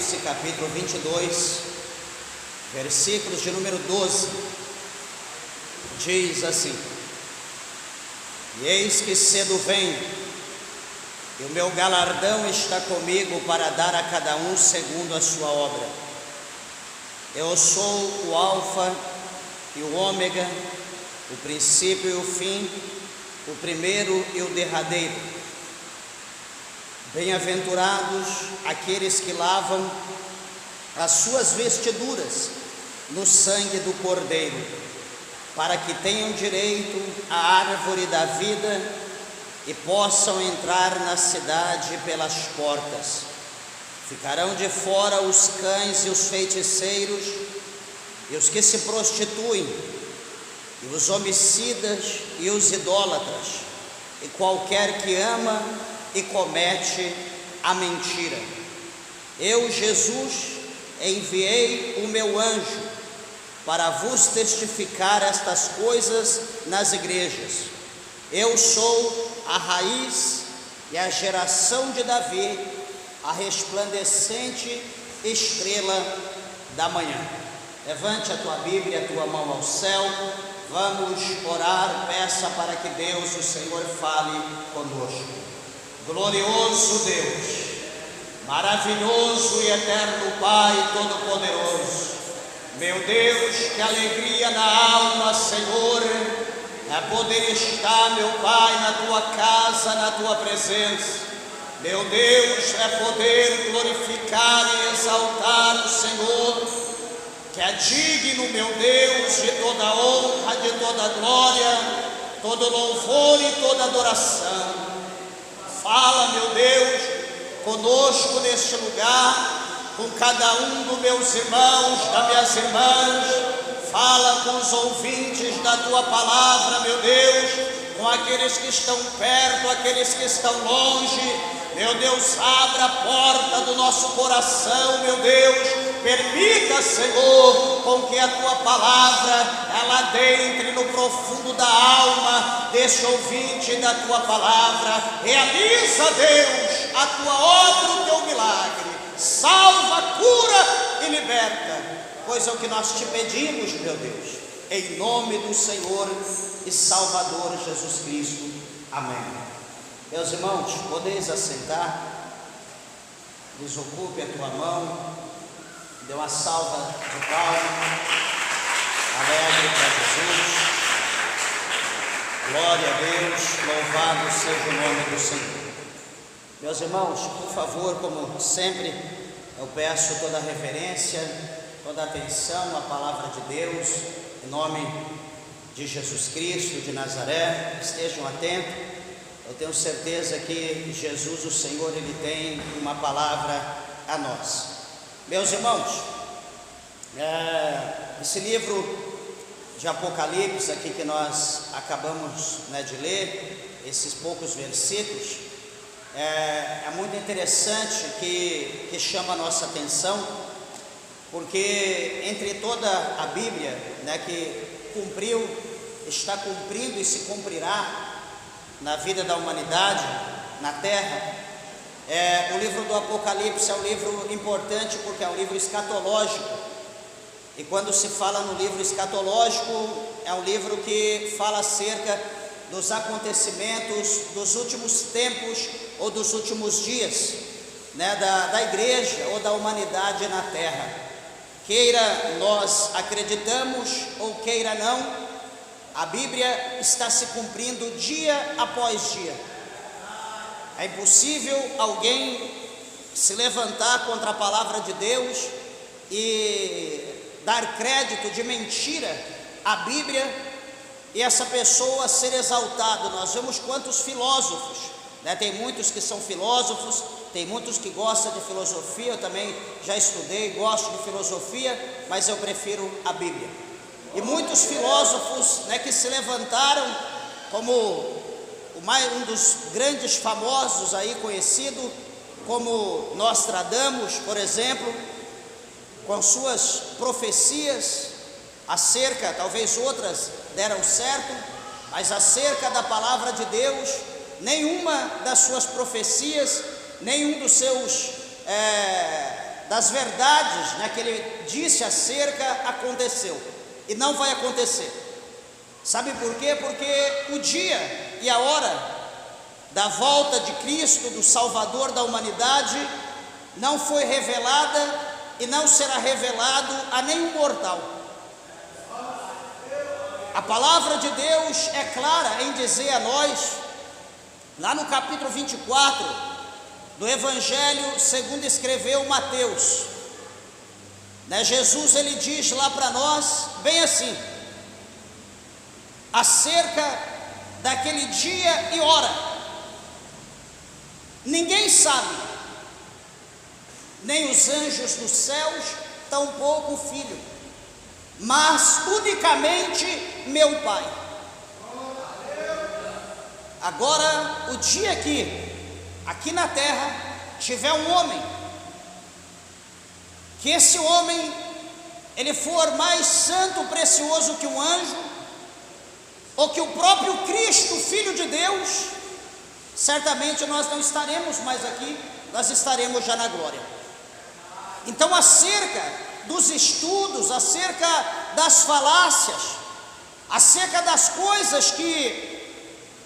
Apocalipse, capítulo 22, versículos de número 12, diz assim: E eis que cedo venho, e o meu galardão está comigo para dar a cada um segundo a sua obra. Eu sou o Alfa e o Ômega, o princípio e o fim, o primeiro e o derradeiro. Bem-aventurados aqueles que lavam as suas vestiduras no sangue do Cordeiro, para que tenham direito à árvore da vida e possam entrar na cidade pelas portas. Ficarão de fora os cães e os feiticeiros, e os que se prostituem, e os homicidas e os idólatras, e qualquer que ama e comete a mentira. Eu, Jesus, enviei o meu anjo para vos testificar estas coisas nas igrejas. Eu sou a raiz e a geração de Davi, a resplandecente estrela da manhã. Levante a tua Bíblia, a tua mão ao céu. Vamos orar, peça para que Deus, o Senhor, fale conosco. Glorioso Deus, maravilhoso e eterno Pai Todo-Poderoso, meu Deus, que alegria na alma, Senhor, é poder estar, meu Pai, na tua casa, na tua presença. Meu Deus, é poder glorificar e exaltar o Senhor, que é digno, meu Deus, de toda honra, de toda glória, todo louvor e toda adoração. Fala, meu Deus, conosco neste lugar, com cada um dos meus irmãos, das minhas irmãs. Fala com os ouvintes da tua palavra, meu Deus, com aqueles que estão perto, aqueles que estão longe. Meu Deus, abra a porta do nosso coração, meu Deus. Permita, Senhor, com que a tua palavra ela adentre no profundo da alma deste ouvinte da tua palavra. Realiza, Deus, a tua obra, o teu milagre. Salva, cura e liberta, pois é o que nós te pedimos, meu Deus, em nome do Senhor e Salvador Jesus Cristo. Amém. Meus irmãos, podeis assentar. Desocupe a tua mão. Dê uma salva de palmas, alegre para Jesus. Glória a Deus, louvado seja o nome do Senhor. Meus irmãos, por favor, como sempre, eu peço toda a reverência, toda a atenção à palavra de Deus, em nome de Jesus Cristo de Nazaré. Estejam atentos. Eu tenho certeza que Jesus, o Senhor, Ele tem uma palavra a nós. Meus irmãos, esse livro de Apocalipse aqui que nós acabamos de ler, esses poucos versículos, é muito interessante, que chama a nossa atenção, porque entre toda a Bíblia, que cumpriu, está cumprindo e se cumprirá na vida da humanidade, na terra, o livro do Apocalipse é um livro importante porque é um livro escatológico. E quando se fala no livro escatológico, é um livro que fala acerca dos acontecimentos dos últimos tempos ou dos últimos dias, da igreja ou da humanidade na terra. Queira nós acreditamos ou queira não, a Bíblia está se cumprindo dia após dia. É impossível alguém se levantar contra a palavra de Deus e dar crédito de mentira à Bíblia e essa pessoa ser exaltada. Nós vemos quantos filósofos, tem muitos que são filósofos, tem muitos que gostam de filosofia. Eu também já estudei, gosto de filosofia, mas eu prefiro a Bíblia. E muitos filósofos que se levantaram, como um dos grandes famosos aí conhecido, como Nostradamus, por exemplo, com suas profecias acerca, talvez outras deram certo, mas acerca da palavra de Deus, nenhuma das suas profecias, nenhum dos seus das verdades, né, que ele disse acerca, aconteceu, e não vai acontecer. Sabe por quê? Porque o dia e a hora da volta de Cristo, do Salvador da humanidade, não foi revelada e não será revelado a nenhum mortal. A palavra de Deus é clara em dizer a nós, lá no capítulo 24 do Evangelho segundo escreveu Mateus, né, Jesus ele diz lá para nós, bem assim, acerca daquele dia e hora: ninguém sabe, nem os anjos dos céus, tampouco o Filho, mas unicamente meu Pai. Agora, o dia que aqui na terra tiver um homem, que esse homem ele for mais santo, precioso que um anjo, ou que o próprio Cristo, Filho de Deus, certamente nós não estaremos mais aqui, nós estaremos já na glória. Então, acerca dos estudos, acerca das falácias, acerca das coisas que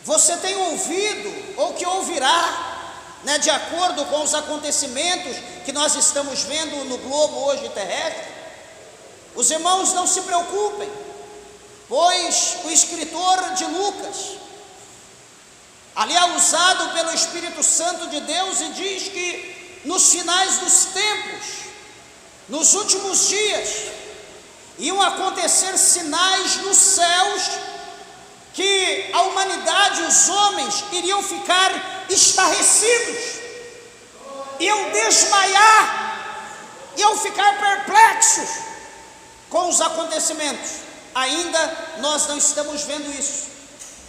você tem ouvido ou que ouvirá, né, de acordo com os acontecimentos que nós estamos vendo no globo hoje terrestre, os irmãos não se preocupem, pois o escritor de Lucas, ali é usado pelo Espírito Santo de Deus, e diz que nos finais dos tempos, nos últimos dias, iam acontecer sinais nos céus, que a humanidade, os homens, iriam ficar estarrecidos, iam desmaiar, iam ficar perplexos com os acontecimentos. Ainda nós não estamos vendo isso.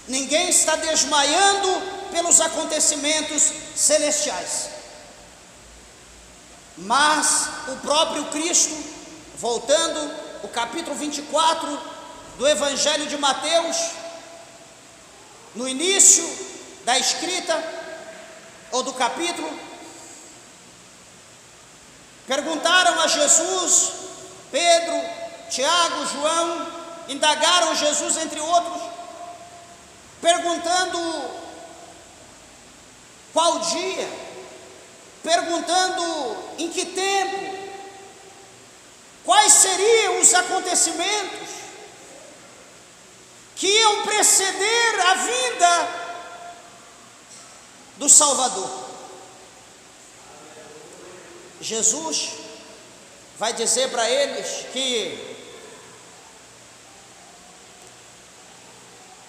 Ninguém está desmaiando pelos acontecimentos celestiais. Mas o próprio Cristo, voltando o capítulo 24 do Evangelho de Mateus, no início da escrita ou do capítulo, perguntaram a Jesus, Pedro, Tiago, João, indagaram Jesus entre outros, perguntando qual dia, perguntando em que tempo, quais seriam os acontecimentos que iam preceder a vinda do Salvador. Jesus vai dizer para eles que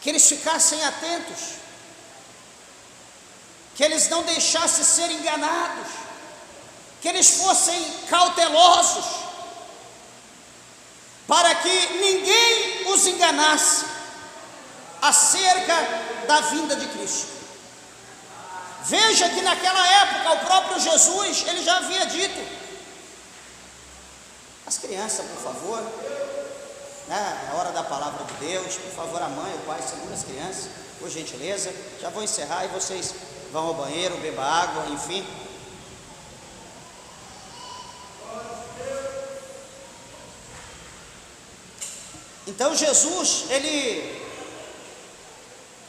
eles ficassem atentos, que eles não deixassem ser enganados, que eles fossem cautelosos, para que ninguém os enganasse acerca da vinda de Cristo. Veja que naquela época o próprio Jesus, ele já havia dito: as crianças, por favor, né, na hora da palavra de Deus, por favor, a mãe, o pai, segura as crianças, por gentileza. Já vou encerrar e vocês vão ao banheiro, beba água, enfim. Então Jesus, ele,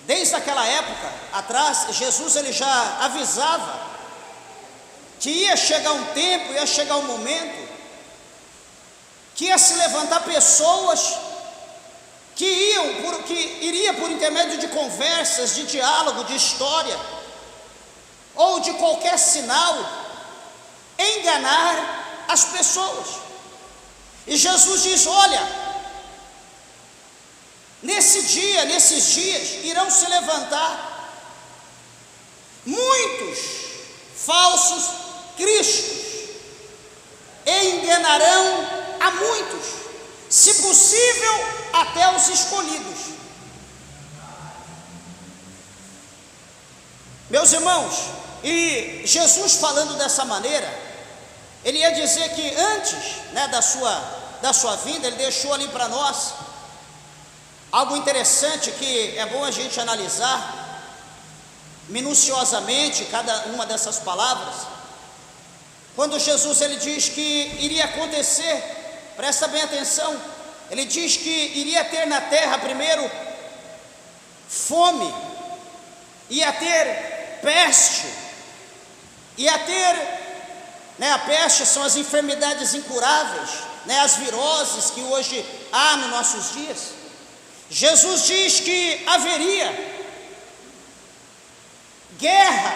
desde aquela época atrás, Jesus ele já avisava que ia chegar um tempo, ia chegar um momento que ia se levantar pessoas que iria por intermédio de conversas, de diálogo, de história, ou de qualquer sinal, enganar as pessoas. E Jesus diz: olha, nesses dias, irão se levantar muitos falsos cristos, e enganarão a muitos, se possível, até os escolhidos. Meus irmãos, e Jesus falando dessa maneira, ele ia dizer que antes, né, da sua vinda, ele deixou ali para nós algo interessante que é bom a gente analisar minuciosamente cada uma dessas palavras. Quando Jesus ele diz que iria acontecer, presta bem atenção, ele diz que iria ter na terra primeiro fome, ia ter peste, ia ter, a peste são as enfermidades incuráveis, as viroses que hoje há nos nossos dias. Jesus diz que haveria guerra,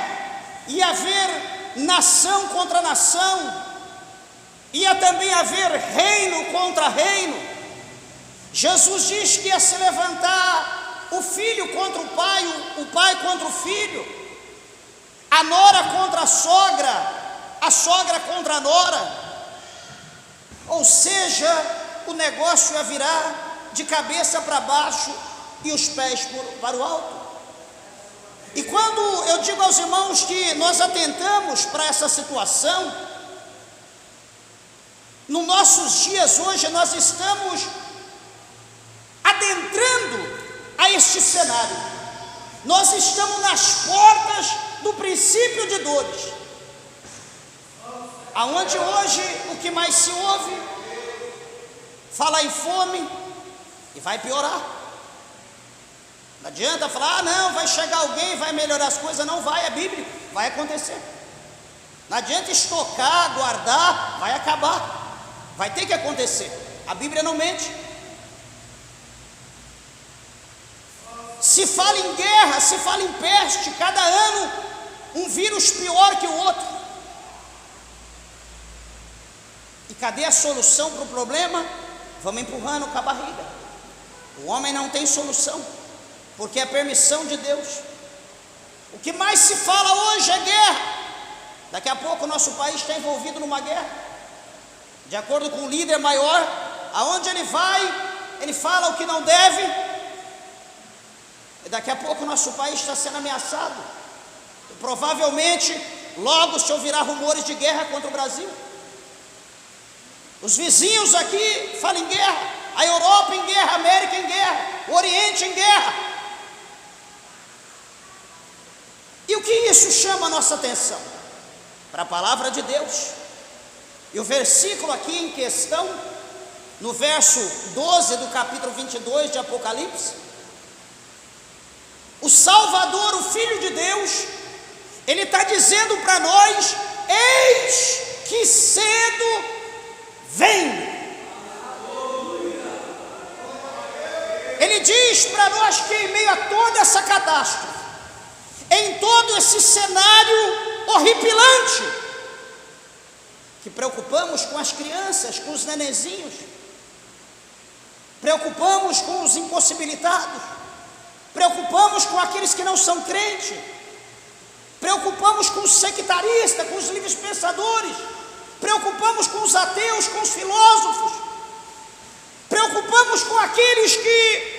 ia haver nação contra nação, ia também haver reino contra reino. Jesus diz que ia se levantar o filho contra o pai contra o filho, a nora contra a sogra contra a nora. Ou seja, o negócio ia virar de cabeça para baixo e os pés para o alto. E quando eu digo aos irmãos que nós atentamos para essa situação, nos nossos dias hoje nós estamos adentrando a este cenário. Nós estamos nas portas do princípio de dores, aonde hoje o que mais se ouve, falar em fome, e vai piorar. Não adianta falar, não, vai chegar alguém, vai melhorar as coisas. Não vai, é bíblico, vai acontecer. Não adianta estocar, guardar, vai acabar, vai ter que acontecer. A Bíblia não mente. Se fala em guerra, se fala em peste, cada ano um vírus pior que o outro. E cadê a solução para o problema? Vamos empurrando com a barriga. O homem não tem solução, porque é permissão de Deus. O que mais se fala hoje é guerra. Daqui a pouco o nosso país está envolvido numa guerra. De acordo com o líder maior, aonde ele vai, ele fala o que não deve. E daqui a pouco o nosso país está sendo ameaçado. E provavelmente logo se ouvirá rumores de guerra contra o Brasil. Os vizinhos aqui falam em guerra, a Europa em guerra, a América em guerra, o Oriente em guerra. E o que isso chama a nossa atenção? Para a palavra de Deus. E o versículo aqui em questão, no verso 12 do capítulo 22 de Apocalipse, o Salvador, o Filho de Deus, ele está dizendo para nós: eis que cedo vem. Ele diz para nós que em meio a toda essa catástrofe, em todo esse cenário horripilante, que preocupamos com as crianças, com os nenenzinhos, preocupamos com os impossibilitados, preocupamos com aqueles que não são crentes, preocupamos com os sectaristas, com os livres pensadores, preocupamos com os ateus, com os filósofos, preocupamos com aqueles que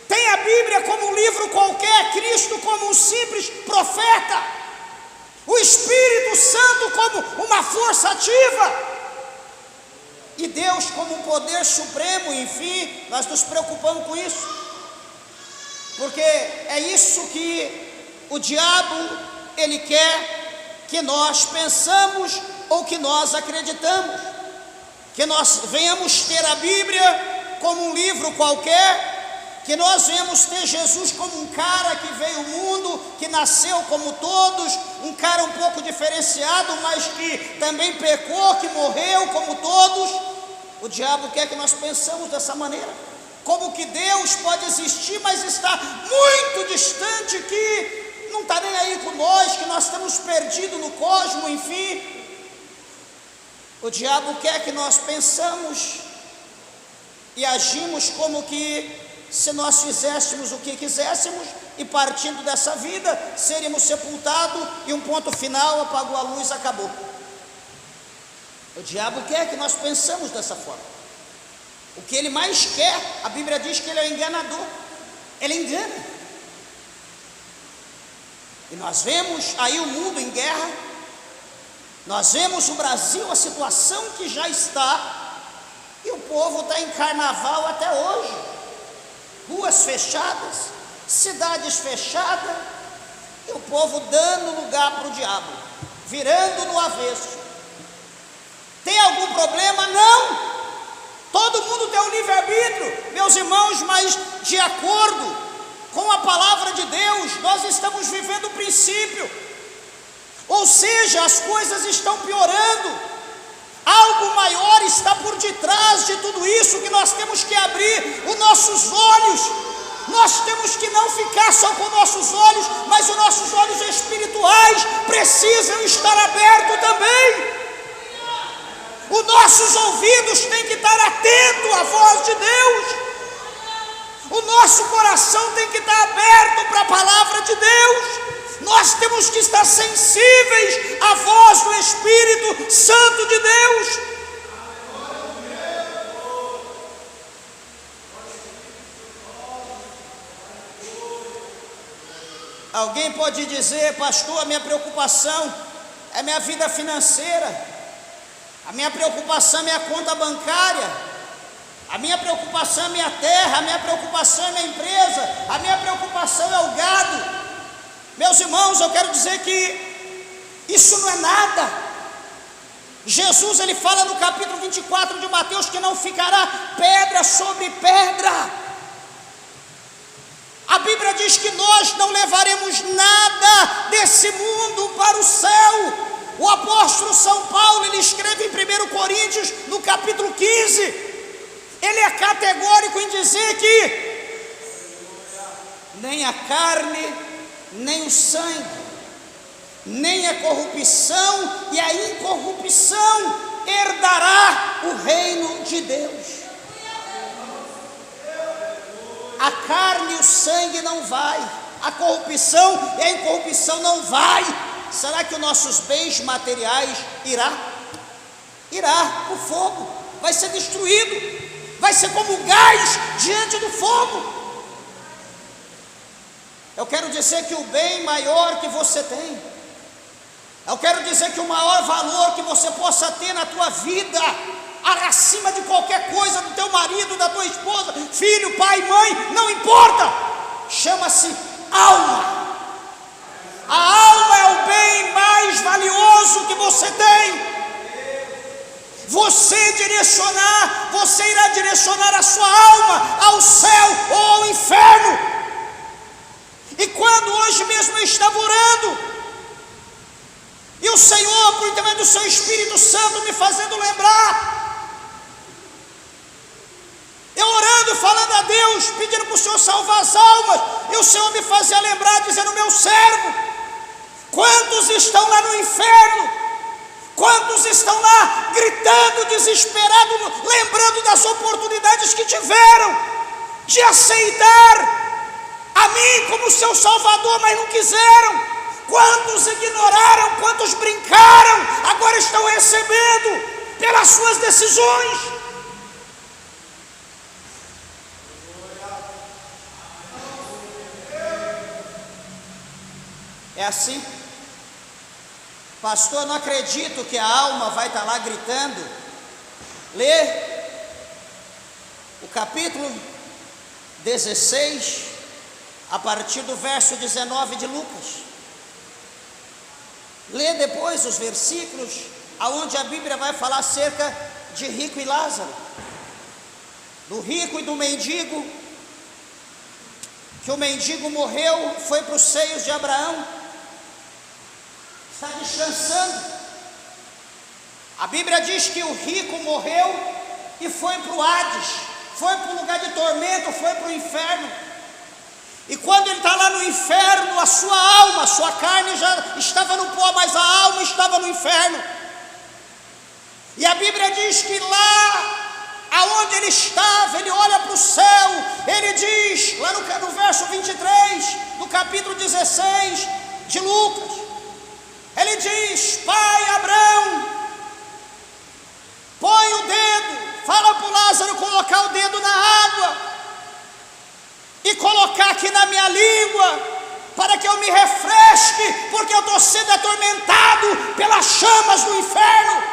têm a Bíblia como um livro qualquer, Cristo como um simples profeta, o Espírito Santo como uma força ativa, e Deus como um poder supremo. Enfim, nós nos preocupamos com isso, porque é isso que o diabo, ele quer que nós pensamos ou que nós acreditamos, que nós venhamos ter a Bíblia como um livro qualquer, que nós venhamos ter Jesus como um cara que veio ao mundo, que nasceu como todos, um cara um pouco diferenciado, mas que também pecou, que morreu como todos. O diabo quer que nós pensamos dessa maneira, como que Deus pode existir, mas está muito distante, que não está nem aí com nós, que nós estamos perdidos no cosmos, enfim. O diabo quer que nós pensamos e agimos como que se nós fizéssemos o que quiséssemos e partindo dessa vida, seríamos sepultados e um ponto final, apagou a luz, acabou. O diabo quer que nós pensamos dessa forma. O que ele mais quer, a Bíblia diz que ele é enganador, ele engana. E nós vemos aí o mundo em guerra, nós vemos o Brasil, a situação que já está, e o povo está em carnaval até hoje, ruas fechadas, cidades fechadas, e o povo dando lugar para o diabo, virando no avesso. Tem algum problema? Não. Todo mundo tem um livre-arbítrio, meus irmãos, mas de acordo com a palavra de Deus, nós estamos vivendo o princípio, ou seja, as coisas estão piorando, algo maior está por detrás de tudo isso, que nós temos que abrir os nossos olhos, nós temos que não ficar só com nossos olhos, mas os nossos olhos espirituais precisam estar abertos também. Os nossos ouvidos têm que estar atentos à voz de Deus. O nosso coração tem que estar aberto para a palavra de Deus. Nós temos que estar sensíveis à voz do Espírito Santo de Deus. Alguém pode dizer: pastor, a minha preocupação é minha vida financeira. A minha preocupação é minha conta bancária, a minha preocupação é minha terra, a minha preocupação é minha empresa, a minha preocupação é o gado. Meus irmãos, eu quero dizer que isso não é nada. Jesus, ele fala no capítulo 24 de Mateus que não ficará pedra sobre pedra. A Bíblia diz que nós não levaremos nada desse mundo para o céu. O apóstolo São Paulo, ele escreve em 1 Coríntios, no capítulo 15, ele é categórico em dizer que nem a carne, nem o sangue, nem a corrupção e a incorrupção herdará o reino de Deus. A carne e o sangue não vai, a corrupção e a incorrupção não vai. Será que os nossos bens materiais irá para o fogo? Vai ser destruído, vai ser como gás diante do fogo. Eu quero dizer que o bem maior que você tem, eu quero dizer que o maior valor que você possa ter na tua vida, acima de qualquer coisa, do teu marido, da tua esposa, filho, pai, mãe, não importa, chama-se alma. A alma é o bem mais valioso que você tem. Você irá direcionar a sua alma ao céu ou ao inferno. E quando hoje mesmo eu estava orando, e o Senhor, por intermédio do seu Espírito Santo, me fazendo lembrar, eu orando, falando a Deus, pedindo para o Senhor salvar as almas, e o Senhor me fazia lembrar, dizendo: meu servo, quantos estão lá no inferno? Quantos estão lá gritando, desesperados, lembrando das oportunidades que tiveram de aceitar a mim como seu Salvador, mas não quiseram? Quantos ignoraram, quantos brincaram, agora estão recebendo pelas suas decisões? É assim? Pastor, não acredito que a alma vai estar lá gritando. Lê o capítulo 16, a partir do verso 19 de Lucas. Lê depois os versículos aonde a Bíblia vai falar acerca de rico e Lázaro, do rico e do mendigo, que o mendigo morreu, foi para os seios de Abraão, está descansando. A Bíblia diz que o rico morreu e foi para o Hades, foi para o lugar de tormento, foi para o inferno. E quando ele está lá no inferno, a sua alma, a sua carne já estava no pó, mas a alma estava no inferno. E a Bíblia diz que lá aonde ele estava, ele olha para o céu, ele diz, lá no verso 23, do capítulo 16 de Lucas, ele diz: pai Abraão, põe o dedo, fala para o Lázaro colocar o dedo na água e colocar aqui na minha língua, para que eu me refresque, porque eu estou sendo atormentado pelas chamas do inferno.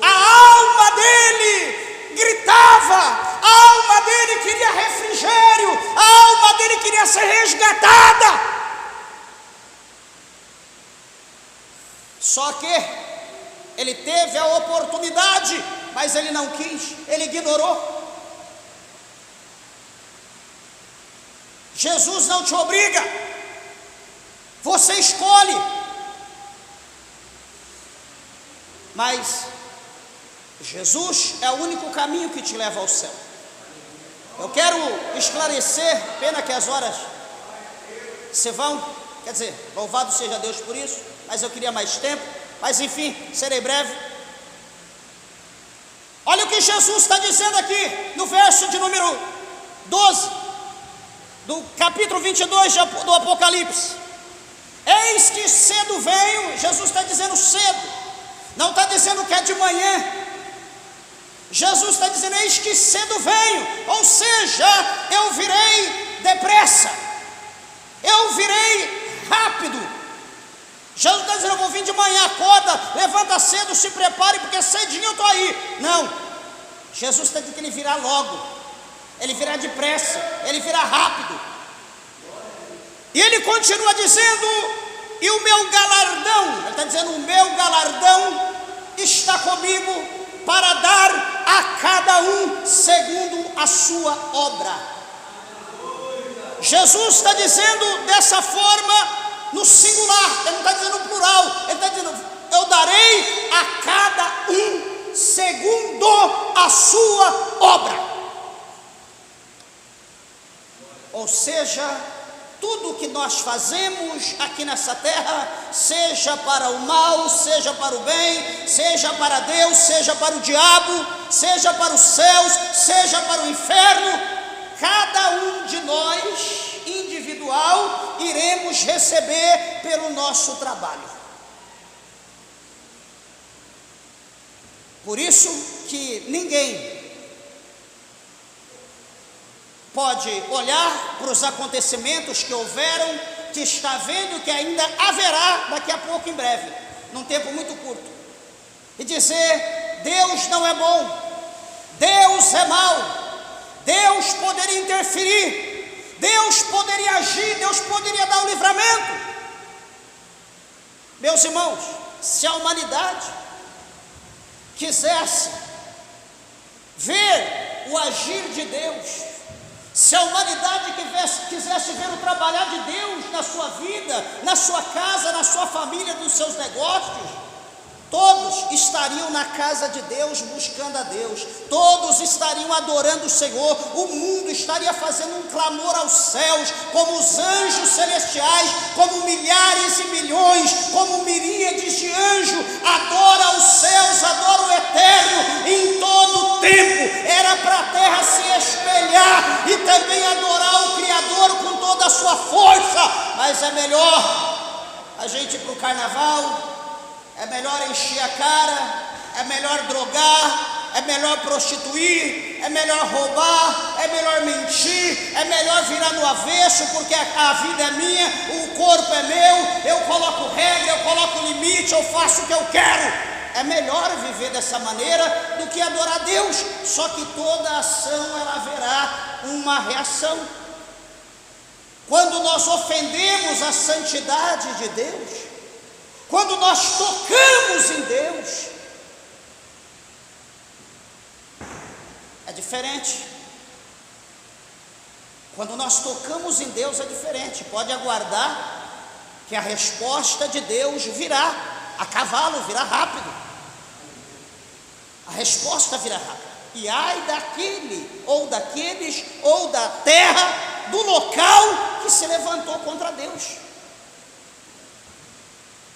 A alma dele gritava, a alma dele queria refrigério, a alma dele queria ser resgatada. Só que ele teve a oportunidade, mas ele não quis, ele ignorou. Jesus não te obriga, você escolhe, mas Jesus é o único caminho que te leva ao céu. Eu quero esclarecer, pena que as horas se vão, quer dizer, louvado seja Deus por isso, mas eu queria mais tempo, mas enfim, serei breve. Olha o que Jesus está dizendo aqui, no verso de número 12, do capítulo 22 do Apocalipse. Eis que cedo venho, Jesus está dizendo cedo, não está dizendo que é de manhã. Jesus está dizendo, eis que cedo venho, ou seja, eu virei depressa, eu virei rápido. Jesus está dizendo, eu vou vir de manhã, acorda, levanta cedo, se prepare, porque cedinho eu estou aí. Não, Jesus está dizendo que ele virá logo, ele virá depressa, ele virá rápido. E ele continua dizendo, e o meu galardão, ele está dizendo, o meu galardão está comigo, para dar a cada um segundo a sua obra. Jesus está dizendo dessa forma no singular, ele não está dizendo no plural, ele está dizendo, eu darei a cada um segundo a sua obra. Ou seja, tudo que nós fazemos aqui nessa terra, seja para o mal, seja para o bem, seja para Deus, seja para o diabo, seja para os céus, seja para o inferno, cada um de nós, individual, iremos receber pelo nosso trabalho. Por isso que ninguém pode olhar para os acontecimentos que houveram, que está vendo, que ainda haverá daqui a pouco, em breve, num tempo muito curto, e dizer, Deus não é bom, Deus é mau, Deus poderia interferir, Deus poderia agir, Deus poderia dar o livramento. Meus irmãos, se a humanidade quisesse ver o agir de Deus, se a humanidade quisesse ver o trabalhar de Deus na sua vida, na sua casa, na sua família, nos seus negócios, todos estariam na casa de Deus buscando a Deus, todos estariam adorando o Senhor, o mundo estaria fazendo um clamor aos céus, como os anjos celestiais, como milhares e milhões, como miríades de anjos, adora os céus, adora o eterno, em todo o tempo, era para a terra se espelhar e também adorar o Criador com toda a sua força. Mas é melhor a gente ir para o carnaval, é melhor encher a cara, é melhor drogar, é melhor prostituir, é melhor roubar, é melhor mentir, é melhor virar no avesso, porque a vida é minha, o corpo é meu, eu coloco regra, eu coloco limite, eu faço o que eu quero. É melhor viver dessa maneira do que adorar a Deus. Só que toda ação ela haverá uma reação. Quando nós ofendemos a santidade de Deus, quando nós tocamos em Deus, é diferente. Quando nós tocamos em Deus é diferente. Pode aguardar que a resposta de Deus virá a cavalo, virá rápido. A resposta virá rápido. E ai daquele, ou daqueles, ou da terra, do local que se levantou contra Deus.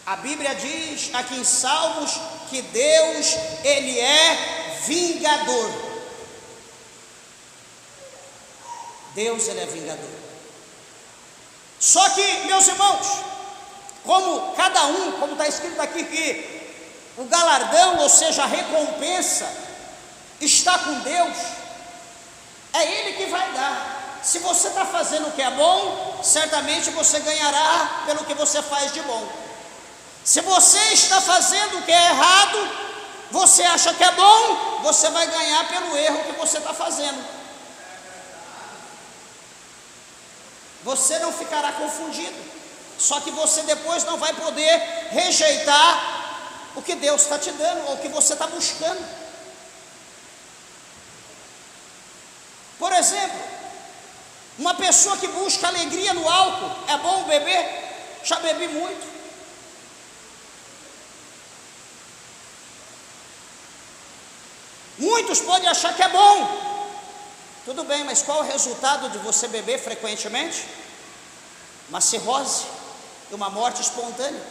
A Bíblia diz aqui em Salmos que Deus, Ele é vingador. Deus, Ele é vingador. Só que, meus irmãos, como cada um, como está escrito aqui, que o galardão, ou seja, a recompensa, está com Deus, é Ele que vai dar. Se você está fazendo o que é bom, certamente você ganhará pelo que você faz de bom. Se você está fazendo o que é errado, você acha que é bom, você vai ganhar pelo erro que você está fazendo. Você não ficará confundido, só que você depois não vai poder rejeitar o que Deus está te dando, ou o que você está buscando. Por exemplo, uma pessoa que busca alegria no álcool, é bom beber? Já bebi muito. Muitos podem achar que é bom. Tudo bem, mas qual é o resultado de você beber frequentemente? Uma cirrose e uma morte espontânea.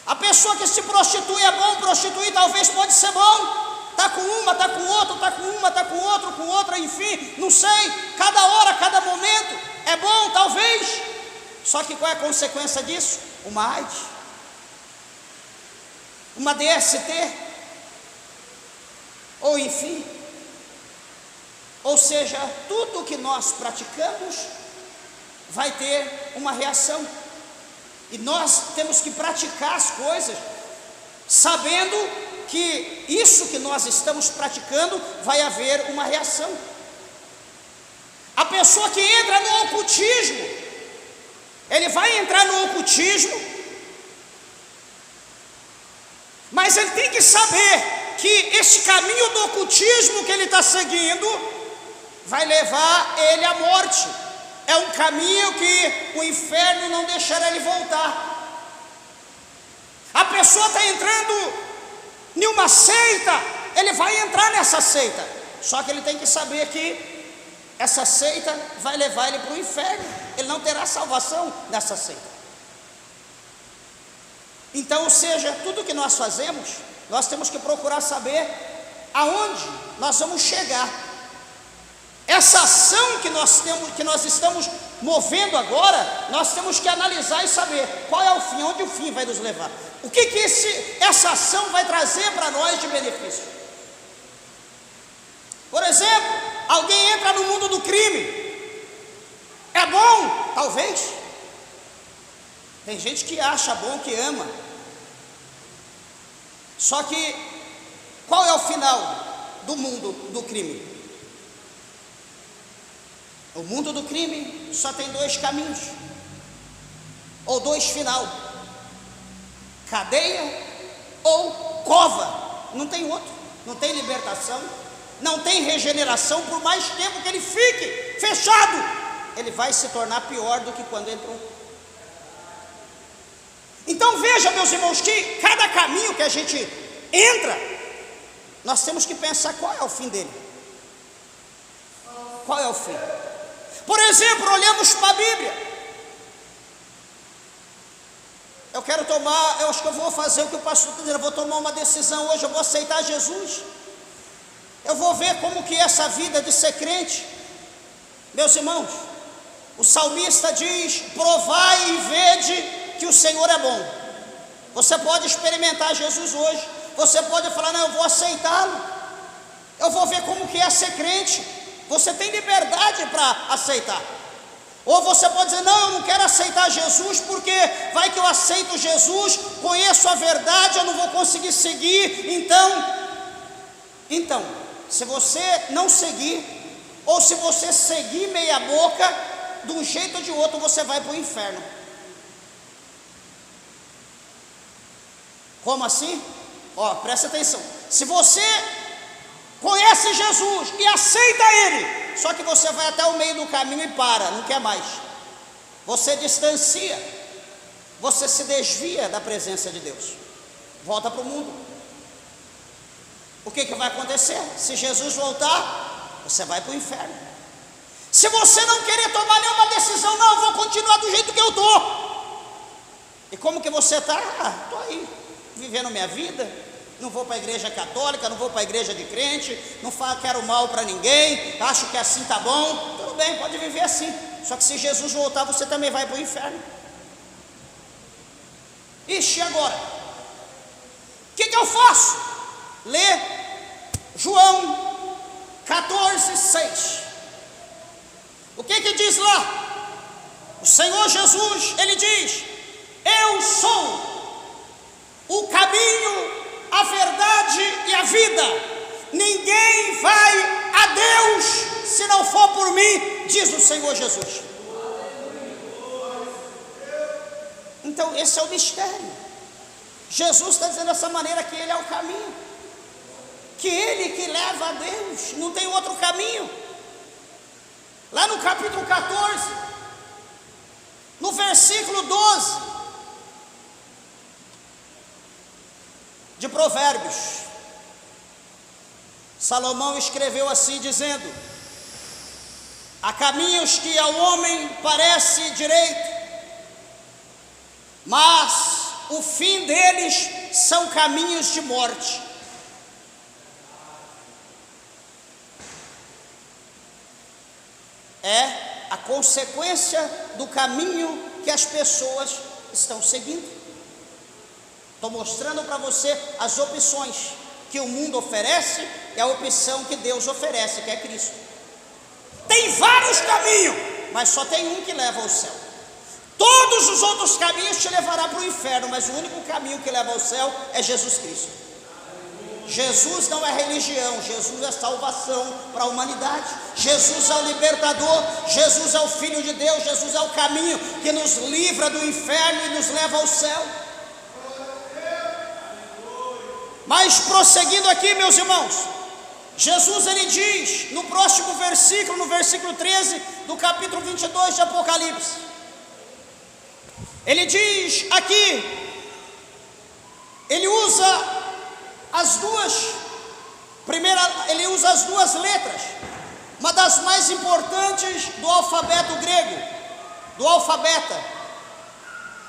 A pessoa que se prostitui é bom, prostituir talvez pode ser bom. Está com uma, está com outro, está com uma, está com outro, com outra, enfim, não sei, cada hora, cada momento, é bom talvez. Só que qual é a consequência disso? Uma AIDS, uma DST, ou enfim, ou seja, tudo que nós praticamos vai ter uma reação, e nós temos que praticar as coisas, sabendo que isso que nós estamos praticando vai haver uma reação. A pessoa que entra no ocultismo, ele vai entrar no ocultismo, mas ele tem que saber que esse caminho do ocultismo que ele está seguindo vai levar ele à morte. É um caminho que o inferno não deixará ele voltar. A pessoa está entrando em uma seita, ele vai entrar nessa seita, só que ele tem que saber que essa seita vai levar ele para o inferno, ele não terá salvação nessa seita. Então, ou seja, tudo que nós fazemos, nós temos que procurar saber aonde nós vamos chegar. Essa ação que nós estamos movendo agora, nós temos que analisar e saber qual é o fim, onde o fim vai nos levar. O que essa ação vai trazer para nós de benefício? Por exemplo, alguém entra no mundo do crime, é bom? Talvez. Tem gente que acha bom, que ama. Só que, qual é o final do mundo do crime? O mundo do crime só tem dois caminhos, ou dois final: cadeia ou cova. Não tem outro, não tem libertação, não tem regeneração. Por mais tempo que ele fique fechado, ele vai se tornar pior do que quando entrou. Então veja, meus irmãos, que cada caminho que a gente entra, nós temos que pensar qual é o fim dele. Qual é o fim? Por exemplo, olhamos para a Bíblia. Eu acho que eu vou fazer o que o pastor está dizendo, eu vou tomar uma decisão hoje, eu vou aceitar Jesus. Eu vou ver como que é essa vida de ser crente. Meus irmãos, o salmista diz: provai e vede que o Senhor é bom. Você pode experimentar Jesus hoje, você pode falar: não, eu vou aceitá-lo, eu vou ver como que é ser crente. Você tem liberdade para aceitar. Ou você pode dizer: não, eu não quero aceitar Jesus, porque vai que eu aceito Jesus, conheço a verdade, eu não vou conseguir seguir. Então, se você não seguir, ou se você seguir meia boca, de um jeito ou de outro você vai para o inferno. Como assim? Presta atenção. Se você conhece Jesus e aceita Ele, só que você vai até o meio do caminho e para, não quer mais, você distancia, você se desvia da presença de Deus, volta para o mundo. O que vai acontecer? Se Jesus voltar, você vai para o inferno. Se você não querer tomar nenhuma decisão, não, eu vou continuar do jeito que eu estou. E como que você está? Estou aí, vivendo minha vida, não vou para a igreja católica, não vou para a igreja de crente, não quero mal para ninguém, acho que assim está bom. Tudo bem, pode viver assim, só que se Jesus voltar, você também vai para o inferno. Ixi, agora? O que eu faço? Lê João 14:6. O que diz lá? O Senhor Jesus, Ele diz: eu sou o caminho, a verdade e a vida. Ninguém vai a Deus se não for por mim, diz o Senhor Jesus. Então esse é o mistério. Jesus está dizendo dessa maneira que Ele é o caminho, que Ele que leva a Deus, não tem outro caminho. Lá no capítulo 14, no versículo 12 de Provérbios, Salomão escreveu assim, dizendo: há caminhos que ao homem parece direito, mas o fim deles são caminhos de morte. É a consequência do caminho que as pessoas estão seguindo. Estou mostrando para você as opções que o mundo oferece e a opção que Deus oferece, que é Cristo. Tem vários caminhos, mas só tem um que leva ao céu. Todos os outros caminhos te levarão para o inferno, mas o único caminho que leva ao céu é Jesus Cristo. Jesus não é religião, Jesus é salvação para a humanidade. Jesus é o libertador, Jesus é o Filho de Deus, Jesus é o caminho que nos livra do inferno e nos leva ao céu. Mas prosseguindo aqui, meus irmãos, Jesus ele diz no próximo versículo, no versículo 13 do capítulo 22 de Apocalipse, ele diz aqui, ele usa as duas letras, uma das mais importantes do alfabeto grego, do alfabeta.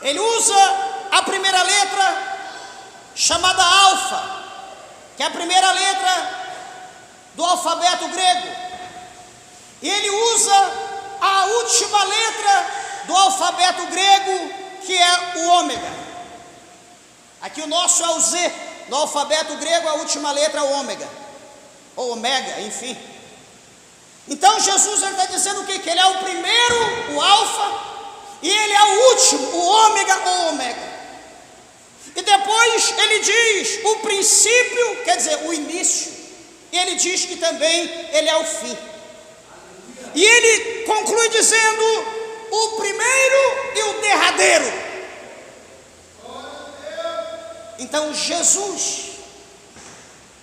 Ele usa a primeira letra chamada alfa, que é a primeira letra do alfabeto grego, e ele usa a última letra do alfabeto grego, que é o ômega. Aqui o nosso é o Z, no alfabeto grego a última letra é o ômega, ou omega, enfim. Então Jesus está dizendo o quê? Que ele é o primeiro, o alfa, e ele é o último, o ômega ou omega. E depois ele diz o princípio, quer dizer, o início, e ele diz que também ele é o fim. E ele conclui dizendo o primeiro e o derradeiro. Então Jesus,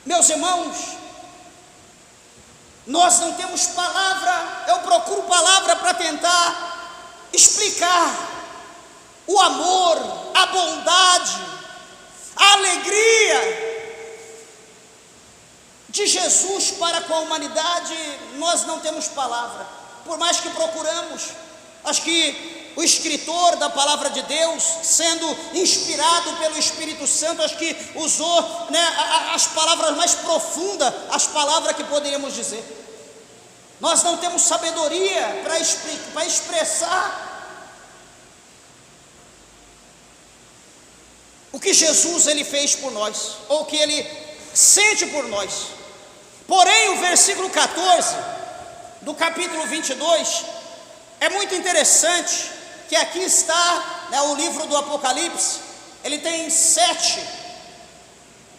meus irmãos, nós não temos palavra, eu procuro palavra para tentar explicar o amor, a bondade, a alegria de Jesus para com a humanidade. Nós não temos palavra, por mais que procuramos. Acho que o escritor da palavra de Deus, sendo inspirado pelo Espírito Santo, acho que usou, as palavras mais profundas, as palavras que poderíamos dizer. Nós não temos sabedoria para expressar o que Jesus ele fez por nós, ou o que ele sente por nós. Porém, o versículo 14 do capítulo 22 é muito interessante, que aqui está, o livro do Apocalipse, ele tem 7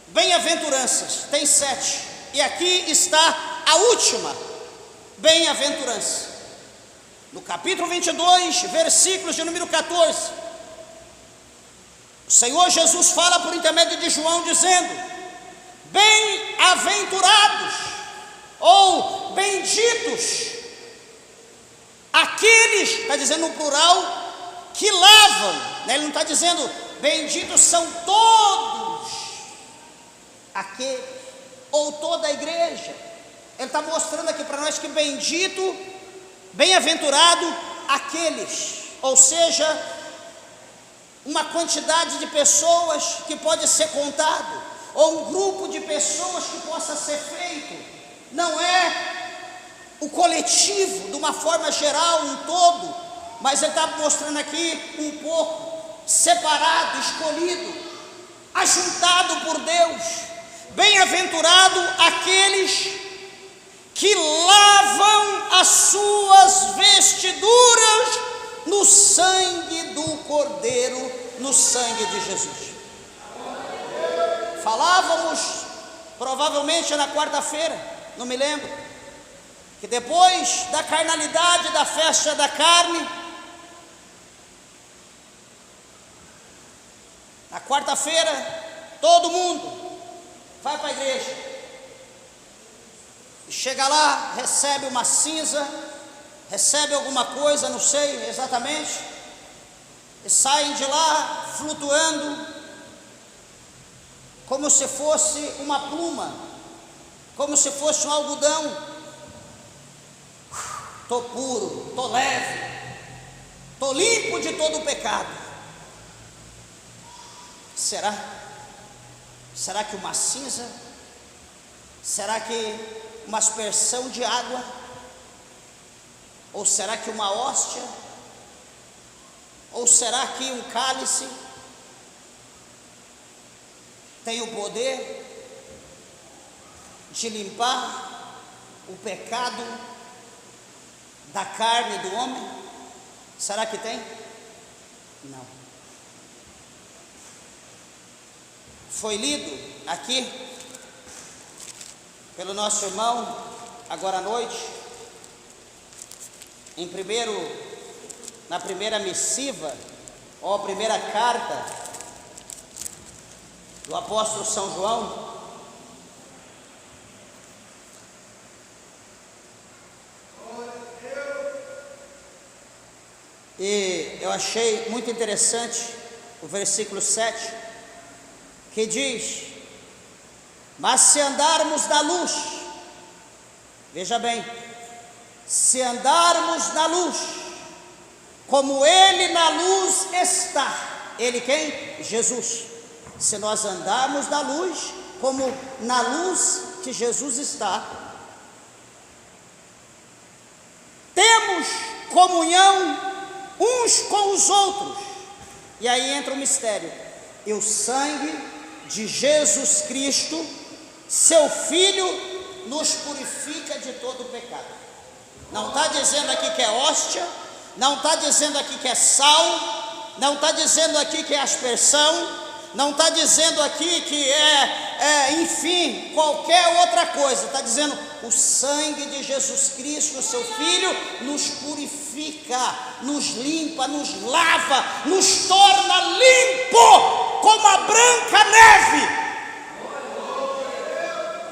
bem-aventuranças, tem 7, e aqui está a última bem-aventurança, no capítulo 22, versículos de número 14, o Senhor Jesus fala por intermédio de João, dizendo: bem-aventurados, ou benditos, aqueles, está dizendo no plural, que lavam, ele não está dizendo benditos são todos aqueles, ou toda a igreja. Ele está mostrando aqui para nós que bendito, bem-aventurado aqueles, ou seja, uma quantidade de pessoas que pode ser contado, ou um grupo de pessoas que possa ser feito, não é o coletivo, de uma forma geral, um todo, mas ele está mostrando aqui um pouco, separado, escolhido, ajuntado por Deus. Bem-aventurado aqueles que lavam as suas vestiduras no sangue do Cordeiro, no sangue de Jesus. Falávamos, provavelmente na quarta-feira, não me lembro, que depois da carnalidade, da festa da carne, na quarta-feira, todo mundo vai para a igreja. Chega lá, recebe uma cinza, recebe alguma coisa, não sei exatamente, e saem de lá flutuando, como se fosse uma pluma, como se fosse um algodão. Estou puro, estou leve, estou limpo de todo o pecado. Será? Será que uma cinza? Será que uma aspersão de água? Ou será que uma hóstia? Ou será que um cálice tem o poder de limpar o pecado da carne do homem? Será que tem? Não. Foi lido aqui pelo nosso irmão agora à noite, na primeira missiva, ou a primeira carta do apóstolo São João. E eu achei muito interessante o versículo 7, que diz: mas se andarmos na luz, veja bem, se andarmos na luz, como Ele na luz está. Ele quem? Jesus. Se nós andarmos na luz, como na luz que Jesus está, temos comunhão uns com os outros. E aí entra o mistério: e o sangue de Jesus Cristo, seu Filho, nos purifica de todo o pecado. Não está dizendo aqui que é hóstia, não está dizendo aqui que é sal, não está dizendo aqui que é aspersão, não está dizendo aqui que enfim, qualquer outra coisa. Está dizendo: o sangue de Jesus Cristo, seu Filho, nos purifica, nos limpa, nos lava, nos torna limpo como a branca neve.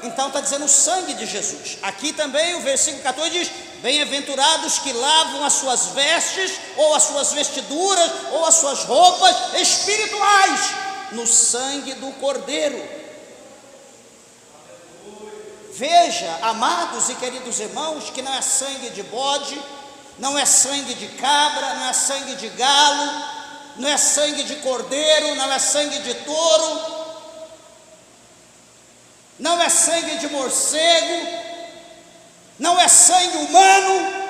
Então está dizendo o sangue de Jesus. Aqui também o versículo 14 diz: bem-aventurados que lavam as suas vestes, ou as suas vestiduras, ou as suas roupas espirituais no sangue do Cordeiro. Veja, amados e queridos irmãos, que não é sangue de bode, não é sangue de cabra, não é sangue de galo, não é sangue de cordeiro, não é sangue de touro, não é sangue de morcego, não é sangue humano,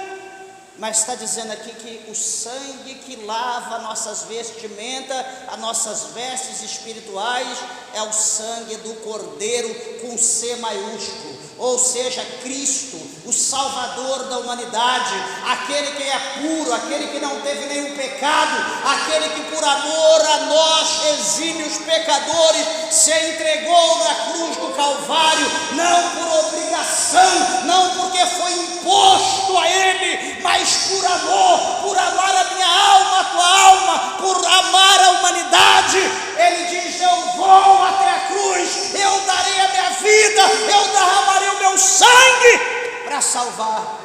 mas está dizendo aqui que o sangue que lava nossas vestimentas, as nossas vestes espirituais, é o sangue do Cordeiro com C maiúsculo, ou seja, Cristo, o Salvador da humanidade, aquele que é puro, aquele que não teve nenhum pecado, aquele que por amor a nós, exímios pecadores, se entregou na cruz do Calvário, não por obrigação, não porque foi imposto a Ele, mas por amor, por amar a minha alma, a tua alma, por amar a humanidade. Ele diz: eu vou até a cruz, eu darei a minha vida, eu derramarei o meu sangue para salvar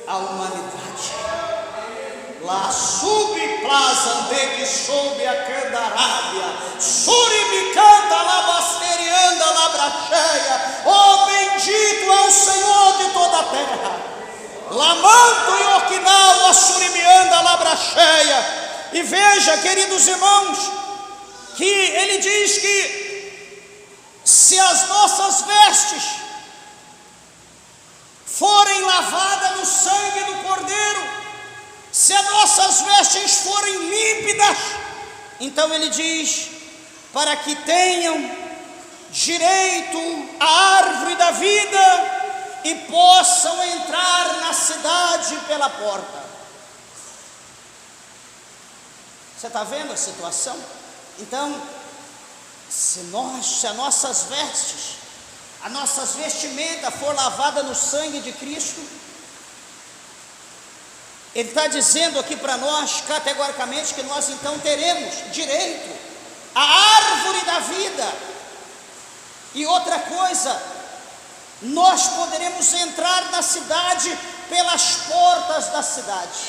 a humanidade. Lá sub plazande que soube a candarábia, suribi canta labasterianda labracheia. Oh, bendito é o Senhor de toda a terra. Lamanto e oquinal a surimianda labracheia. E veja, queridos irmãos, que ele diz que se as nossas vestes forem lavadas no sangue do Cordeiro, se as nossas vestes forem límpidas, então ele diz: para que tenham direito à árvore da vida e possam entrar na cidade pela porta. Você está vendo a situação? Então, se as nossas vestes, as nossas vestimentas for lavada no sangue de Cristo, Ele está dizendo aqui para nós, categoricamente, que nós então teremos direito a árvore da vida. E outra coisa, nós poderemos entrar na cidade pelas portas da cidade.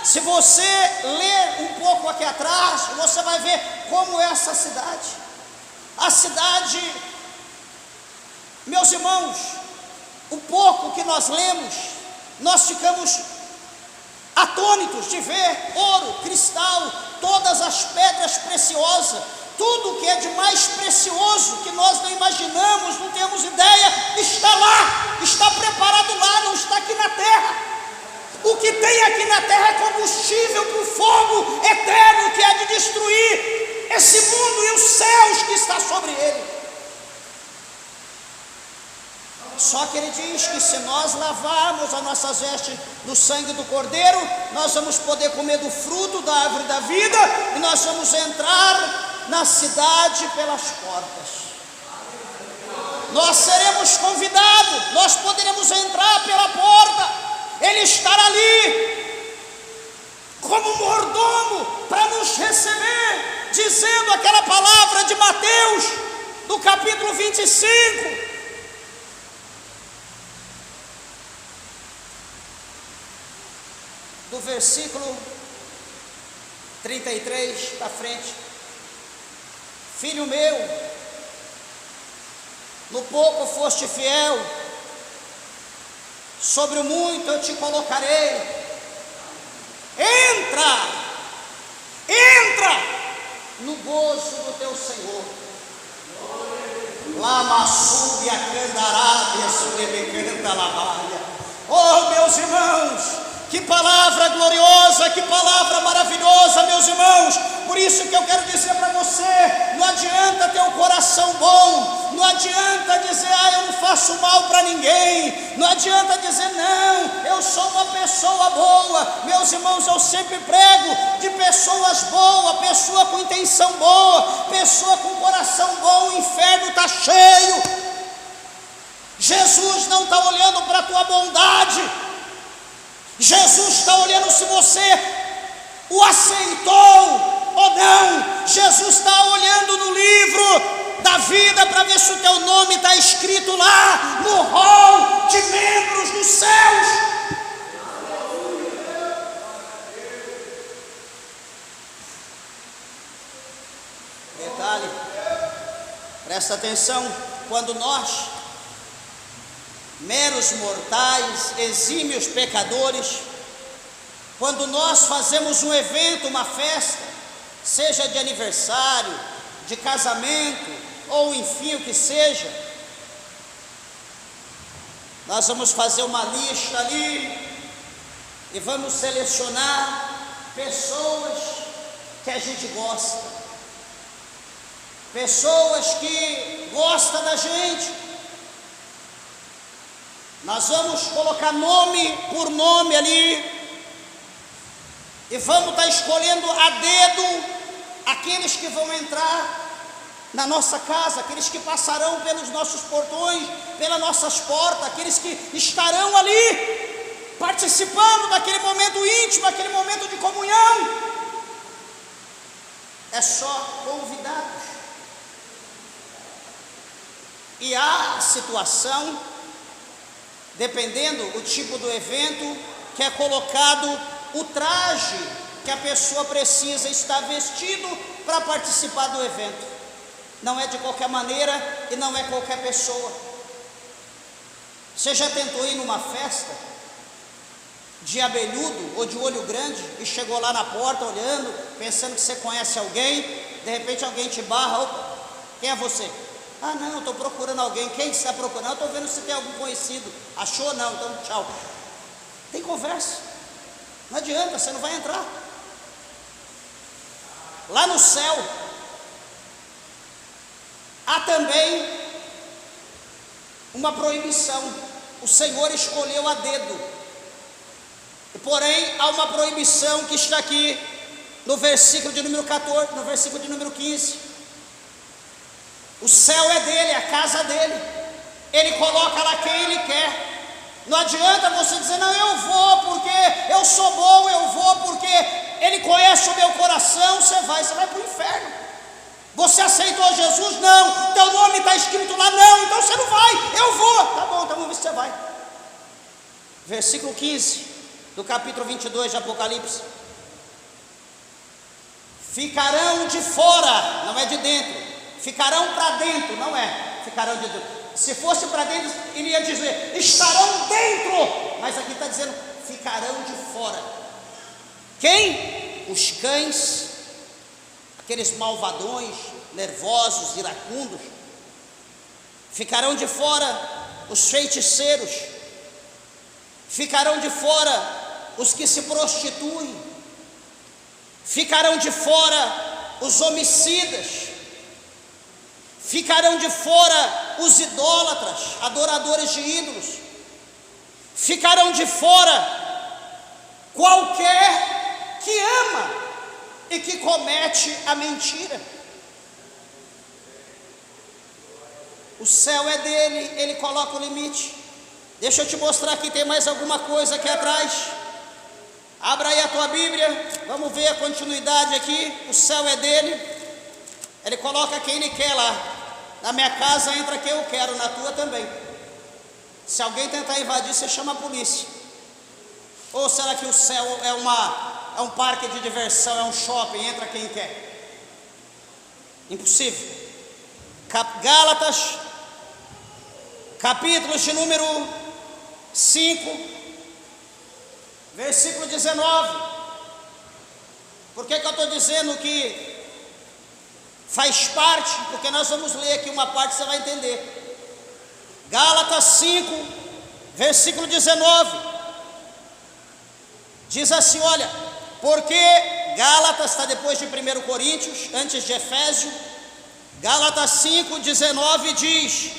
Se você ler um pouco aqui atrás, você vai ver como é essa cidade. A cidade, meus irmãos, o pouco que nós lemos, nós ficamos atônitos de ver ouro, cristal, todas as pedras preciosas, tudo que é de mais precioso que nós não imaginamos, não temos ideia, está lá, está preparado lá, não está aqui na terra. O que tem aqui na terra é combustível para o fogo eterno que há de destruir esse mundo e os céus que está sobre ele. Só que ele diz que se nós lavarmos as nossas vestes no sangue do Cordeiro, nós vamos poder comer do fruto da árvore da vida e nós vamos entrar na cidade pelas portas. Nós seremos convidados, nós poderemos entrar pela porta. Ele estará ali como mordomo para nos receber, dizendo aquela palavra de Mateus, no capítulo 25. Do versículo 33 para frente: filho meu, no pouco foste fiel, sobre o muito eu te colocarei. Entra no gozo do teu Senhor. Lama sube a candarábia, surebecanta labalha. Oh, meus irmãos, que palavra gloriosa, que palavra maravilhosa, meus irmãos. Por isso que eu quero dizer para você, não adianta ter um coração bom, não adianta dizer, eu não faço mal para ninguém, não adianta dizer, não, eu sou uma pessoa boa. Meus irmãos, eu sempre prego de pessoas boas, pessoa com intenção boa, pessoa com coração bom. O inferno está cheio. Jesus não está olhando para a tua bondade, Jesus está olhando se você o aceitou ou não. Jesus está olhando no livro da vida para ver se o teu nome está escrito lá no rol de membros dos céus. Detalhe, presta atenção, quando nós, meros mortais, exímios pecadores, quando nós fazemos um evento, uma festa, seja de aniversário, de casamento, ou enfim o que seja, nós vamos fazer uma lista ali e vamos selecionar pessoas que a gente gosta, pessoas que gostam da gente. Nós vamos colocar nome por nome ali e vamos estar escolhendo a dedo aqueles que vão entrar na nossa casa, aqueles que passarão pelos nossos portões, pelas nossas portas, aqueles que estarão ali participando daquele momento íntimo, aquele momento de comunhão. É só convidados. E há situação, dependendo do tipo do evento, que é colocado o traje que a pessoa precisa estar vestido para participar do evento. Não é de qualquer maneira e não é qualquer pessoa. Você já tentou ir numa festa de abelhudo ou de olho grande e chegou lá na porta olhando, pensando que você conhece alguém, de repente alguém te barra: opa, quem é você? Ah, não, estou procurando alguém. Quem está procurando? Estou vendo se tem algum conhecido. Achou? Não, então tchau. Tem conversa, não adianta, você não vai entrar. Lá no céu há também uma proibição. O Senhor escolheu a dedo, porém há uma proibição que está aqui no versículo de número 14, no versículo de número 15. O céu é dele, a casa dele, ele coloca lá quem ele quer. Não adianta você dizer: não, eu vou porque eu sou bom, eu vou porque ele conhece o meu coração. Você vai para o inferno. Você aceitou Jesus? Não. Teu nome está escrito lá? Não. Então você não vai. Eu vou. Tá bom, então vamos ver se você vai. Versículo 15 do capítulo 22 de Apocalipse. Ficarão de fora, não é de dentro. Ficarão para dentro, não é. Ficarão de dentro. Se fosse para dentro, iria dizer, estarão dentro. Mas aqui está dizendo, ficarão de fora. Quem? Os cães, aqueles malvadões, nervosos, iracundos. Ficarão de fora os feiticeiros. Ficarão de fora os que se prostituem. Ficarão de fora os homicidas. Ficarão de fora os idólatras, adoradores de ídolos. Ficarão de fora qualquer que ama e que comete a mentira. O céu é dele, ele coloca o limite. Deixa eu te mostrar aqui, tem mais alguma coisa aqui atrás. Abra aí a tua Bíblia, vamos ver a continuidade aqui. O céu é dele, ele coloca quem ele quer lá. Na minha casa entra quem eu quero, na tua também. Se alguém tentar invadir, você chama a polícia. Ou será que o céu é um parque de diversão, é um shopping, entra quem quer? Impossível. Gálatas, capítulos de número 5, versículo 19. Por que eu estou dizendo que faz parte? Porque nós vamos ler aqui uma parte, você vai entender. Gálatas 5, versículo 19. Diz assim, olha, porque Gálatas está depois de 1 Coríntios, antes de Efésios. Gálatas 5, 19 diz: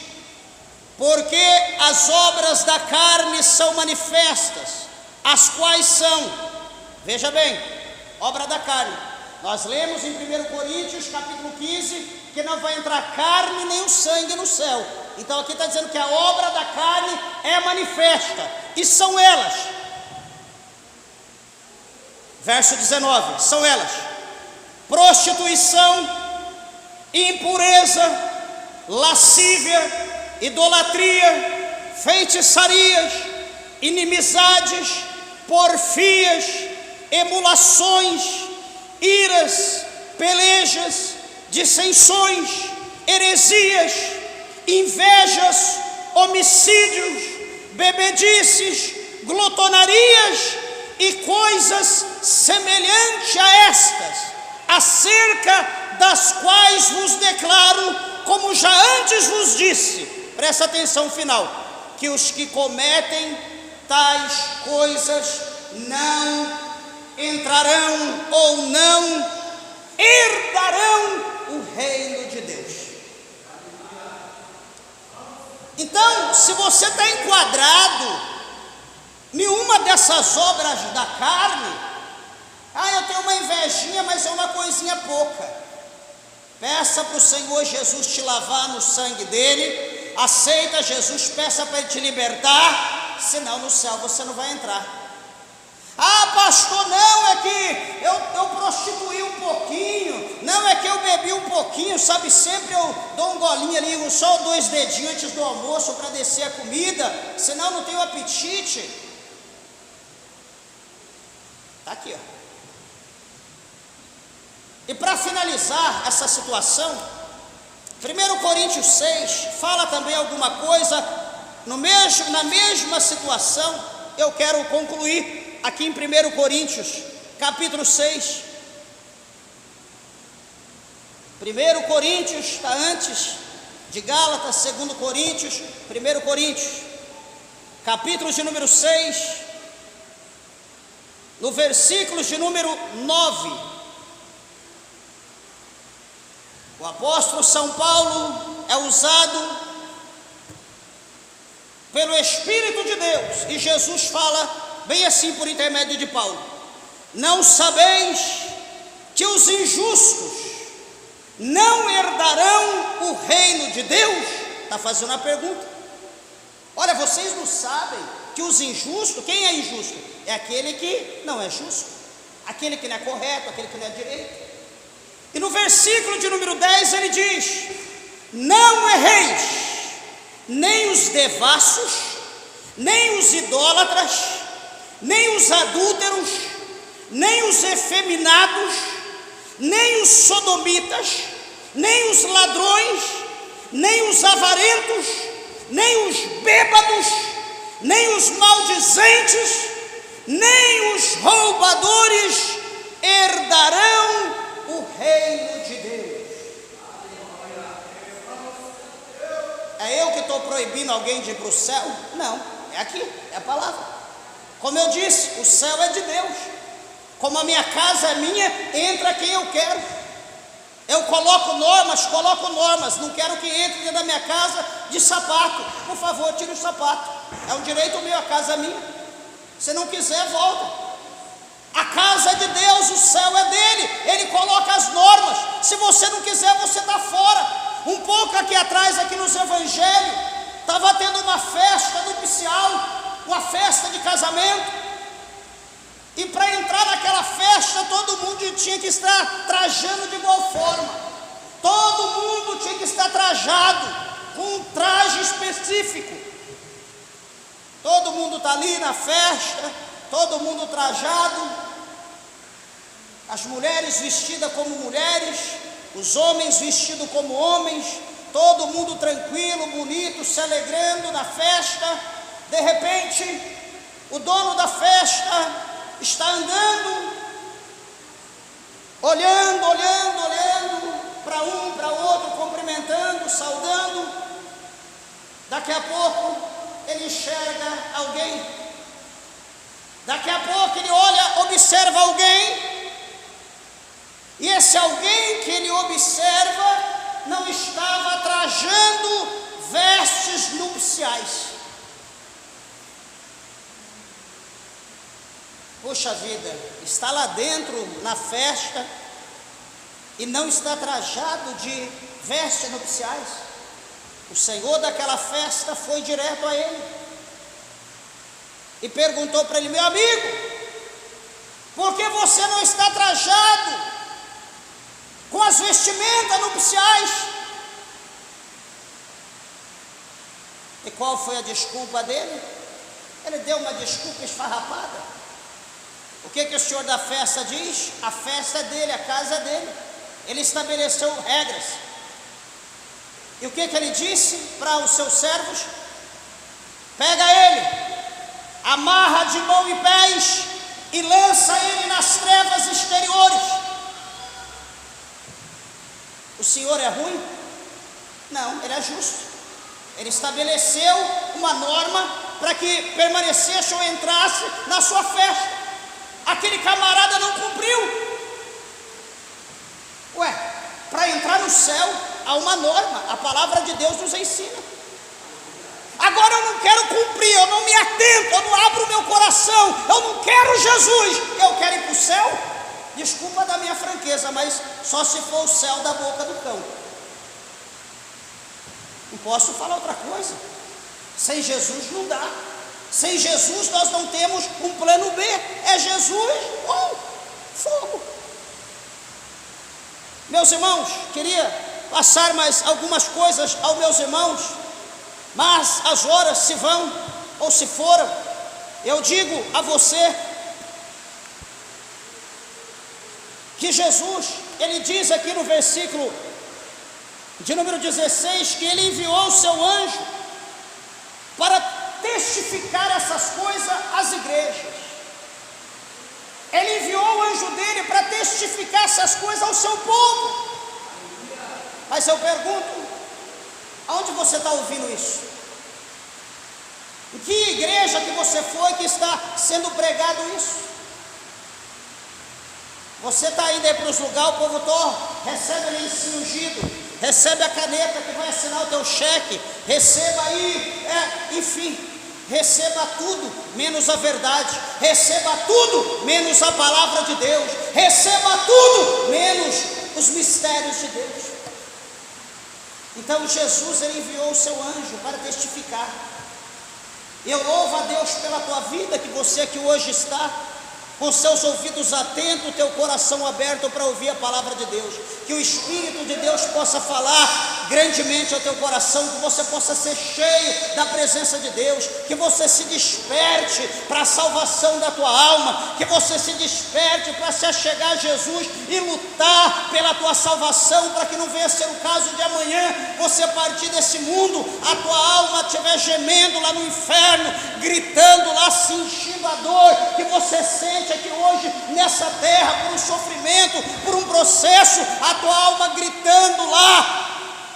porque as obras da carne são manifestas, as quais são, veja bem, obra da carne. Nós lemos em 1 Coríntios capítulo 15 que não vai entrar carne nem o sangue no céu. Então aqui está dizendo que a obra da carne é manifesta, e são elas, verso 19, são elas: prostituição, impureza, lascívia, idolatria, feitiçarias, inimizades, porfias, emulações, iras, pelejas, dissensões, heresias, invejas, homicídios, bebedices, glutonarias e coisas semelhantes a estas, acerca das quais vos declaro, como já antes vos disse. Presta atenção final, que os que cometem tais coisas não entrarão ou não herdarão o reino de Deus. Então, se você está enquadrado em uma dessas obras da carne, eu tenho uma invejinha, mas é uma coisinha pouca. Peça para o Senhor Jesus te lavar no sangue dele, aceita Jesus, peça para ele te libertar, senão no céu você não vai entrar. Pastor, não, é que eu prostituí um pouquinho, não, é que eu bebi um pouquinho, sabe, sempre eu dou um golinho ali, só 2 dedinhos antes do almoço para descer a comida, senão não tenho apetite. Está aqui, ó. E para finalizar essa situação, 1 Coríntios 6 fala também alguma coisa, na mesma situação. Eu quero concluir aqui em 1 Coríntios, capítulo 6. 1 Coríntios está antes de Gálatas, 2 Coríntios, 1 Coríntios, capítulo de número 6, no versículo de número 9. O apóstolo São Paulo é usado pelo Espírito de Deus, e Jesus fala bem assim por intermédio de Paulo: não sabeis que os injustos não herdarão o reino de Deus? Está fazendo a pergunta. Olha, vocês não sabem que os injustos, quem é injusto? É aquele que não é justo, aquele que não é correto, aquele que não é direito. E no versículo de número 10 ele diz: não erreis, nem os devassos, nem os idólatras, nem os adúlteros, nem os efeminados, nem os sodomitas, nem os ladrões, nem os avarentos, nem os bêbados, nem os maldizentes, nem os roubadores herdarão o reino de Deus. É eu que estou proibindo alguém de ir para o céu? Não, é aqui, é a palavra. Como eu disse, o céu é de Deus. Como a minha casa é minha, entra quem eu quero. Eu coloco normas, não quero que entre dentro da minha casa de sapato. Por favor, tire o sapato. É um direito meu, a casa é minha. Se não quiser, volta. A casa é de Deus, o céu é dele. Ele coloca as normas. Se você não quiser, você está fora. Um pouco aqui atrás, aqui nos evangelhos, estava tendo uma festa nupcial, uma festa de casamento. E para entrar naquela festa, todo mundo tinha que estar trajando de igual forma. Todo mundo tinha que estar trajado, com um traje específico. Todo mundo está ali na festa, todo mundo trajado. As mulheres vestidas como mulheres, os homens vestidos como homens, todo mundo tranquilo, bonito, se alegrando na festa. De repente, o dono da festa está andando, olhando para um, para outro, cumprimentando, saudando. Daqui a pouco ele enxerga alguém. Daqui a pouco ele olha, observa alguém. E esse alguém que ele observa não estava trajando vestes nupciais. Poxa vida, está lá dentro na festa e não está trajado de vestes nupciais. O senhor daquela festa foi direto a ele e perguntou para ele: meu amigo, por que você não está trajado com as vestimentas nupciais? E qual foi a desculpa dele? Ele deu uma desculpa esfarrapada. O que o senhor da festa diz? A festa é dele, a casa é dele. Ele estabeleceu regras. E o que ele disse para os seus servos? Pega ele, amarra de mão e pés e lança ele nas trevas exteriores. O senhor é ruim? Não, ele é justo. Ele estabeleceu uma norma para que permanecesse ou entrasse na sua festa. Aquele camarada não cumpriu. Ué, para entrar no céu há uma norma, a palavra de Deus nos ensina. Agora eu não quero cumprir, eu não me atento, eu não abro o meu coração, eu não quero Jesus, eu quero ir para o céu. Desculpa da minha franqueza, mas só se for o céu da boca do cão. Não posso falar outra coisa. Sem Jesus não dá. Sem Jesus nós não temos um plano B. É Jesus ou fogo. Meus irmãos, queria passar mais algumas coisas aos meus irmãos, mas as horas se vão ou se foram. Eu digo a você que Jesus, ele diz aqui no versículo de número 16, que ele enviou o seu anjo para testificar essas coisas às igrejas. Ele enviou o anjo dele para testificar essas coisas ao seu povo. Mas eu pergunto, aonde você está ouvindo isso? Em que igreja que você foi que está sendo pregado isso? Você está indo aí para os lugares, o povo recebe ali esse ungido, recebe a caneta que vai assinar o teu cheque, receba aí, enfim, receba tudo menos a verdade, receba tudo menos a palavra de Deus, receba tudo menos os mistérios de Deus. Então Jesus, ele enviou o seu anjo para testificar. Eu louvo a Deus pela tua vida, que você aqui hoje está. com seus ouvidos atentos, teu coração aberto para ouvir a palavra de Deus, que o Espírito de Deus possa falar grandemente ao teu coração, que você possa ser cheio da presença de Deus, que você se desperte para a salvação da tua alma, que você se desperte para se achegar a Jesus e lutar pela tua salvação, para que não venha ser o caso de amanhã você partir desse mundo, a tua alma estiver gemendo lá no inferno, gritando lá, sentindo a dor que você sente aqui hoje nessa terra, por um sofrimento, por um processo, a tua alma gritando lá.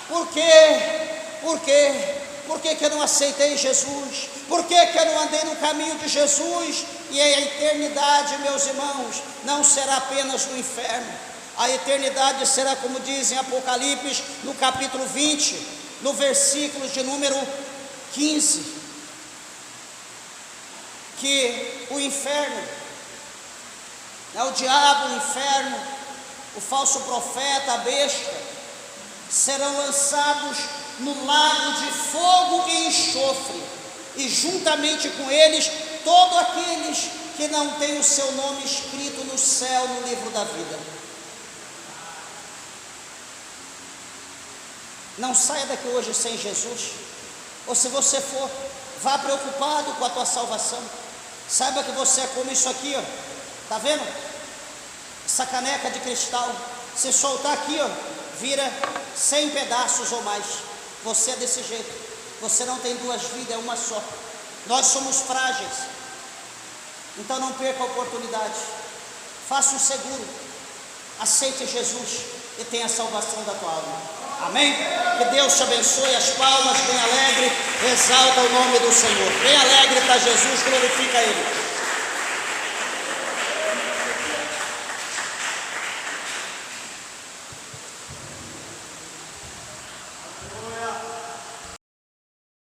Por quê? Por quê? Por que eu não aceitei Jesus? Por que eu não andei no caminho de Jesus? E a eternidade, meus irmãos, não será apenas no inferno. A eternidade será, como diz em Apocalipse, no capítulo 20, no versículo de número 15, que o inferno, o diabo, o inferno, o falso profeta, a besta, serão lançados no lago de fogo e enxofre, e juntamente com eles, todos aqueles que não têm o seu nome escrito no céu, no livro da vida. Não saia daqui hoje sem Jesus, ou se você for, vá preocupado com a tua salvação. Saiba que você é como isso aqui, ó. Tá vendo? Essa caneca de cristal, se soltar aqui, ó, vira 100 pedaços ou mais. Você é desse jeito. Você não tem duas vidas, é uma só. Nós somos frágeis. Então não perca a oportunidade. Faça um seguro. Aceite Jesus e tenha a salvação da tua alma. Amém? Que Deus te abençoe. As palmas, bem alegre, exalta o nome do Senhor. Bem alegre para Jesus, glorifica Ele.